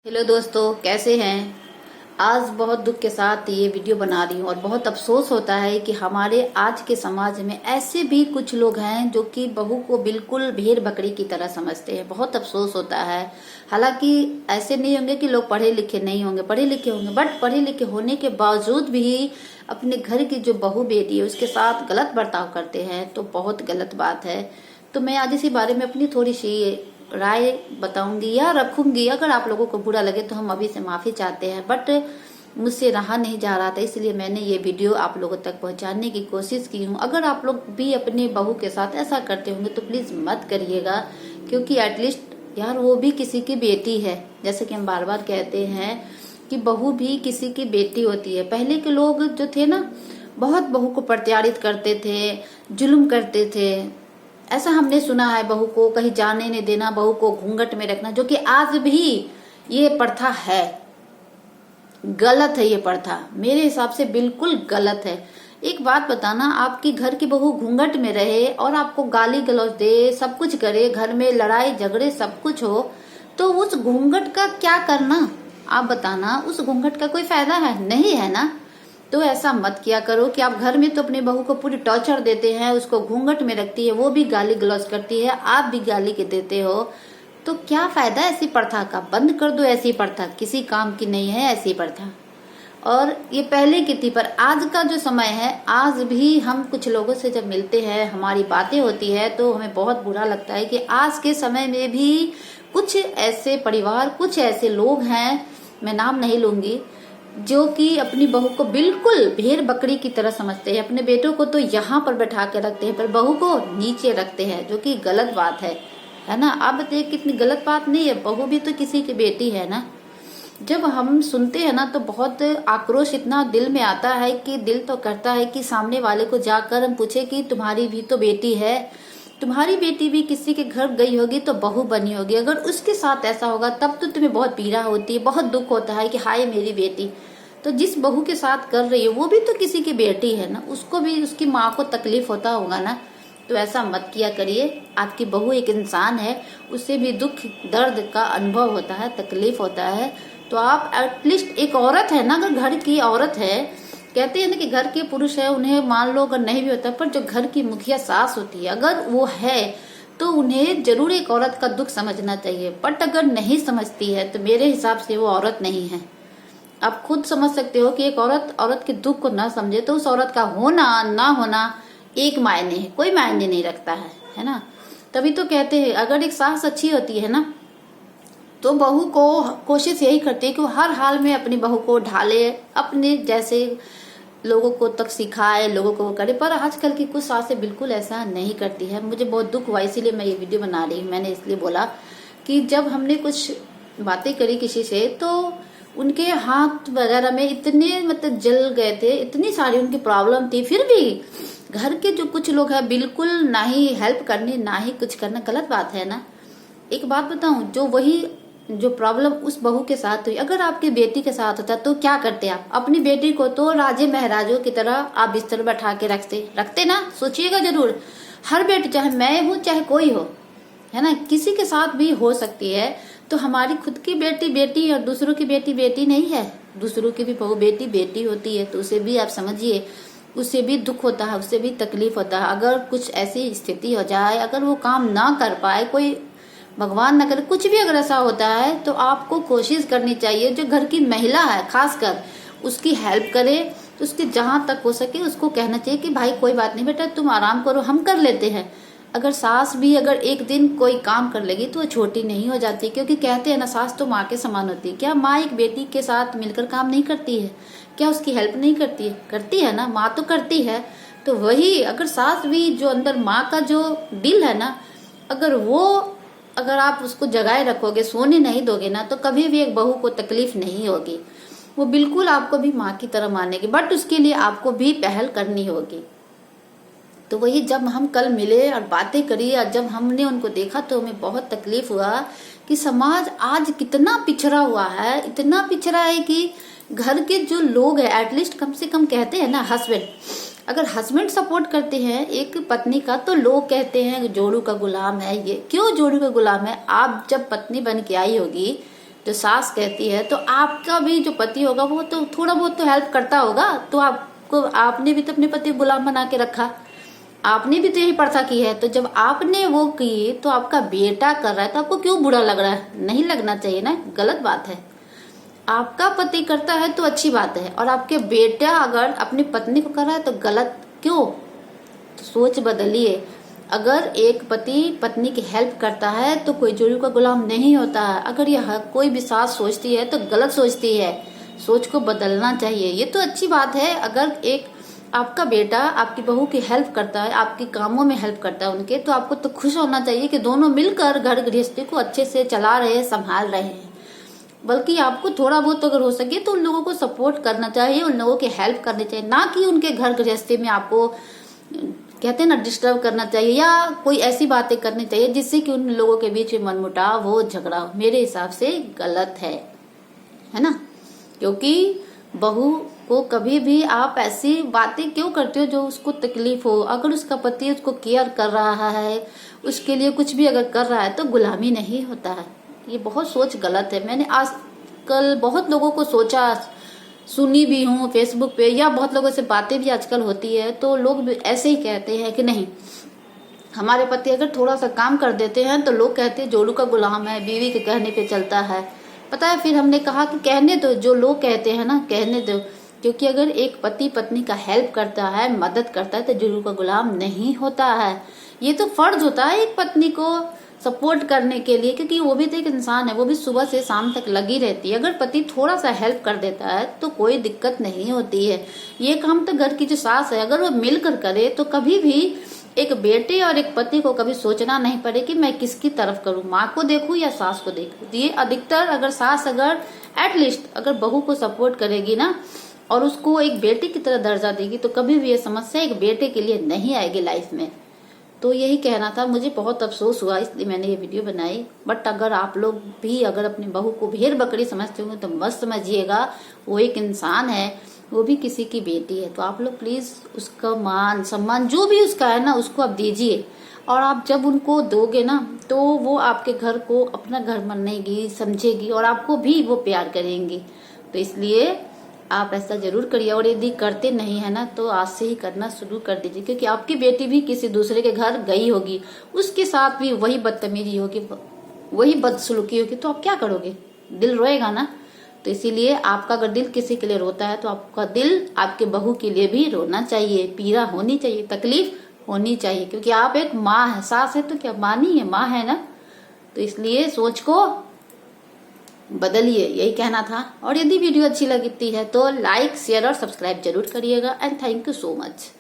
Hello दोस्तों, कैसे हैं। आज बहुत दुख के साथ ये वीडियो बना रही हूँ और बहुत अफसोस होता है कि हमारे आज के समाज में ऐसे भी कुछ लोग हैं जो कि बहू को बिल्कुल भेड़ बकरी की तरह समझते हैं। बहुत अफसोस होता है। हालांकि ऐसे नहीं होंगे कि लोग पढ़े लिखे नहीं होंगे, पढ़े लिखे होंगे, बट पढ़े लिखे होने के बावजूद भी अपने घर की जो बहू बेटी है उसके साथ गलत बर्ताव करते हैं, तो बहुत गलत बात है। तो मैं आज इसी बारे में अपनी थोड़ी सी राय बताऊंगी या रखूंगी। अगर आप लोगों को बुरा लगे तो हम अभी से माफी चाहते हैं, बट मुझसे रहा नहीं जा रहा था, इसलिए मैंने ये वीडियो आप लोगों तक पहुंचाने की कोशिश की हूँ। अगर आप लोग भी अपनी बहू के साथ ऐसा करते होंगे तो प्लीज मत करिएगा, क्योंकि एटलीस्ट यार वो भी किसी की बेटी है। जैसे कि हम बार बार कहते हैं कि बहू भी किसी की बेटी होती है। पहले के लोग जो थे ना, बहुत बहू को प्रताड़ित करते थे, जुल्म करते थे। ऐसा हमने सुना है, बहू को कहीं जाने नहीं देना, बहू को घूंघट में रखना, जो कि आज भी ये प्रथा है। गलत है ये प्रथा, मेरे हिसाब से बिल्कुल गलत है। एक बात बताना, आपकी घर की बहू घूंघट में रहे और आपको गाली गलौज दे, सब कुछ करे, घर में लड़ाई झगड़े सब कुछ हो, तो उस घूंघट का क्या करना? आप बताना, उस घूंघट का कोई फायदा है? नहीं है ना। तो ऐसा मत किया करो कि आप घर में तो अपनी बहू को पूरी टॉर्चर देते हैं, उसको घूंघट में रखती है, वो भी गाली गलौज करती है, आप भी गाली के देते हो, तो क्या फायदा ऐसी प्रथा का? बंद कर दो ऐसी प्रथा, किसी काम की नहीं है ऐसी प्रथा। और ये पहले की थी, पर आज का जो समय है, आज भी हम कुछ लोगों से जब मिलते हैं, हमारी बातें होती है, तो हमें बहुत बुरा लगता है कि आज के समय में भी कुछ ऐसे परिवार, कुछ ऐसे लोग हैं, मैं नाम नहीं लूंगी, जो कि अपनी बहू को बिल्कुल भेड़ बकरी की तरह समझते हैं। अपने बेटों को तो यहाँ पर बैठा के रखते हैं, पर बहू को नीचे रखते हैं, जो कि गलत बात है ना। आप बताइए, कितनी गलत बात नहीं है? बहू भी तो किसी की बेटी है ना। जब हम सुनते हैं ना तो बहुत आक्रोश इतना दिल में आता है कि दिल तो करता है कि सामने वाले को जाकर हम पूछे कि तुम्हारी भी तो बेटी है, तुम्हारी बेटी भी किसी के घर गई होगी तो बहू बनी होगी। अगर उसके साथ ऐसा होगा तब तो तुम्हें बहुत पीड़ा होती है, बहुत दुख होता है कि हाय मेरी बेटी। तो जिस बहू के साथ कर रही है वो भी तो किसी की बेटी है ना, उसको भी उसकी माँ को तकलीफ होता होगा ना। तो ऐसा मत किया करिए। आपकी बहू एक इंसान है, उससे भी दुख दर्द का अनुभव होता है, तकलीफ होता है। तो आप एटलीस्ट एक औरत है ना, अगर घर की औरत है, कहते हैं ना कि घर के पुरुष है, उन्हें मान लो अगर नहीं भी होता, पर जो घर की मुखिया सास होती है अगर वो है तो उन्हें जरूर एक औरत का दुख समझना चाहिए। बट अगर नहीं समझती है तो मेरे हिसाब से वो औरत नहीं है। आप खुद समझ सकते हो कि एक औरत के दुख को ना समझे तो उस औरत का होना ना होना एक मायने है, कोई मायने नहीं रखता है ना। तभी तो कहते हैं अगर एक सास अच्छी होती है ना तो बहू को कोशिश यही करती है कि वो हर हाल में अपनी बहू को ढाले, अपने जैसे लोगों को तक सिखाए, लोगों को वो करे। पर आजकल की कुछ सासें बिल्कुल ऐसा नहीं करती है। मुझे बहुत दुख हुआ, इसीलिए मैं ये वीडियो बना रही हूँ। मैंने इसलिए बोला कि जब हमने कुछ बातें करी किसी से तो उनके हाथ वगैरह में इतने मतलब जल गए थे, इतनी सारी उनकी प्रॉब्लम थी, फिर भी घर के जो कुछ लोग हैं बिल्कुल ना ही हेल्प करनी ना ही कुछ करना। गलत बात है ना। एक बात बताऊं, जो वही जो प्रॉब्लम उस बहू के साथ हुई अगर आपकी बेटी के साथ होता तो क्या करते आप? अपनी बेटी को तो राजे महाराजों की तरह आप बिस्तर बैठा के रखते ना। सोचिएगा जरूर। हर बेटी, चाहे मैं हूं चाहे कोई हो, है ना, किसी के साथ भी हो सकती है। तो हमारी खुद की बेटी बेटी और दूसरों की बेटी बेटी नहीं है। दूसरों की भी बहू बेटी बेटी होती है, तो उसे भी आप समझिए, उससे भी दुख होता है, उससे भी तकलीफ होता है। अगर कुछ ऐसी स्थिति हो जाए, अगर वो काम ना कर पाए, कोई भगवान ना करे कुछ भी अगर ऐसा होता है, तो आपको कोशिश करनी चाहिए, जो घर की महिला है खासकर, उसकी हेल्प करे। तो उसके जहां तक हो सके उसको कहना चाहिए कि भाई कोई बात नहीं बेटा, तुम आराम करो, हम कर लेते हैं। अगर सास भी अगर एक दिन कोई काम कर लेगी तो वो छोटी नहीं हो जाती, क्योंकि कहते हैं ना सास तो माँ के समान होती है। क्या माँ एक बेटी के साथ मिलकर काम नहीं करती है? क्या उसकी हेल्प नहीं करती है? करती है ना, माँ तो करती है। तो वही अगर सास भी जो अंदर माँ का जो दिल है ना, अगर आप उसको जगाए रखोगे, सोने नहीं दोगे ना, तो कभी भी एक बहू को तकलीफ नहीं होगी। वो बिल्कुल आपको भी माँ की तरह मानेगी, बट उसके लिए आपको भी पहल करनी होगी। तो वही जब हम कल मिले और बातें करी और जब हमने उनको देखा तो हमें बहुत तकलीफ हुआ कि समाज आज कितना पिछड़ा हुआ है, इतना पिछड़ा है कि घर के जो लोग हैं, एटलीस्ट कम से कम कहते हैं ना हस्बैंड, अगर हस्बैंड सपोर्ट करते हैं एक पत्नी का तो लोग कहते हैं जोड़ू का गुलाम है। ये क्यों जोड़ू का गुलाम है? आप जब पत्नी बन के आई होगी जो सास कहती है, तो आपका भी जो पति होगा वो तो थोड़ा बहुत तो हेल्प करता होगा। तो आपने भी तो अपने पति को गुलाम बना के रखा, आपने भी तो यही प्रथा की है। तो जब आपने वो की तो आपका बेटा कर रहा है तो आपको क्यों बुरा लग रहा है? नहीं लगना चाहिए ना, गलत बात है। आपका पति करता है तो अच्छी बात है, और आपके बेटा अगर अपनी पत्नी को कर रहा है तो गलत क्यों? तो सोच बदलिए। अगर एक पति पत्नी की हेल्प करता है तो कोई जोड़ी का गुलाम नहीं होता है। अगर यह कोई भी सास सोचती है तो गलत सोचती है, सोच को बदलना चाहिए। ये तो अच्छी बात है, अगर एक आपका बेटा आपकी बहू की हेल्प करता है, आपके कामों में हेल्प करता है उनके, तो आपको तो खुश होना चाहिए कि दोनों मिलकर घर गृहस्थी को अच्छे से चला रहे हैं, संभाल रहे हैं। बल्कि आपको थोड़ा बहुत अगर हो सके तो उन लोगों को सपोर्ट करना चाहिए, उन लोगों की हेल्प करनी चाहिए, ना कि उनके घर गृहस्थी में आपको कहते हैं ना डिस्टर्ब करना चाहिए या कोई ऐसी बातें करनी चाहिए जिससे कि उन लोगों के बीच में मनमुटाव हो, झगड़ा हो। मेरे हिसाब से गलत है ना। क्योंकि बहू को कभी भी आप ऐसी बातें क्यों करते हो जो उसको तकलीफ हो? अगर उसका पति उसको केयर कर रहा है, उसके लिए कुछ भी अगर कर रहा है तो गुलामी नहीं होता है। ये बहुत सोच गलत है। मैंने आजकल बहुत लोगों को सोचा, सुनी भी हूँ फेसबुक पे, या बहुत लोगों से बातें भी आजकल होती है, तो लोग भी ऐसे ही कहते हैं कि नहीं, हमारे पति अगर थोड़ा सा काम कर देते हैं तो लोग कहते हैं जोड़ू का गुलाम है, बीवी के कहने पे चलता है। पता है, फिर हमने कहा कि कहने दो, जो लोग कहते हैं ना कहने दो। क्योंकि अगर एक पति पत्नी का हेल्प करता है, मदद करता है, तो जोड़ू का गुलाम नहीं होता है। ये तो फर्ज होता है एक पत्नी को सपोर्ट करने के लिए, क्योंकि वो भी तो एक इंसान है, वो भी सुबह से शाम तक लगी रहती है। अगर पति थोड़ा सा हेल्प कर देता है तो कोई दिक्कत नहीं होती है। ये काम तो घर की जो सास है अगर वो मिलकर करे तो कभी भी एक बेटे और एक पति को कभी सोचना नहीं पड़े कि मैं किसकी तरफ करूं, माँ को देखूं या सास को देखूं। ये अधिकतर अगर सास अगर एटलीस्ट अगर बहू को सपोर्ट करेगी ना और उसको एक बेटे की तरह दर्जा देगी तो कभी भी ये समस्या एक बेटे के लिए नहीं आएगी लाइफ में। तो यही कहना था, मुझे बहुत अफसोस हुआ इसलिए मैंने ये वीडियो बनाई। बट अगर आप लोग भी अगर अपनी बहू को भेड़ बकरी समझते होंगे तो मत समझिएगा, वो एक इंसान है, वो भी किसी की बेटी है। तो आप लोग प्लीज उसका मान सम्मान जो भी उसका है ना उसको आप दीजिए, और आप जब उनको दोगे ना तो वो आपके घर को अपना घर मानेगी, समझेगी, और आपको भी वो प्यार करेंगी। तो इसलिए आप ऐसा जरूर करिए, और यदि करते नहीं है ना तो आज से ही करना शुरू कर दीजिए। क्योंकि आपकी बेटी भी किसी दूसरे के घर गई होगी, उसके साथ भी वही बदतमीजी होगी, वही बदसलूकी होगी, तो आप क्या करोगे? दिल रोएगा ना। तो इसीलिए आपका अगर दिल किसी के लिए रोता है तो आपका दिल आपके बहू के लिए भी रोना चाहिए, पीड़ा होनी चाहिए, तकलीफ होनी चाहिए। क्योंकि आप एक माँ है, सास है तो क्या माँ नहीं है, माँ है ना। तो इसलिए सोच को बदलिए, यही कहना था। और यदि वीडियो अच्छी लगती है तो लाइक शेयर और सब्सक्राइब जरूर करिएगा। And thank you so much.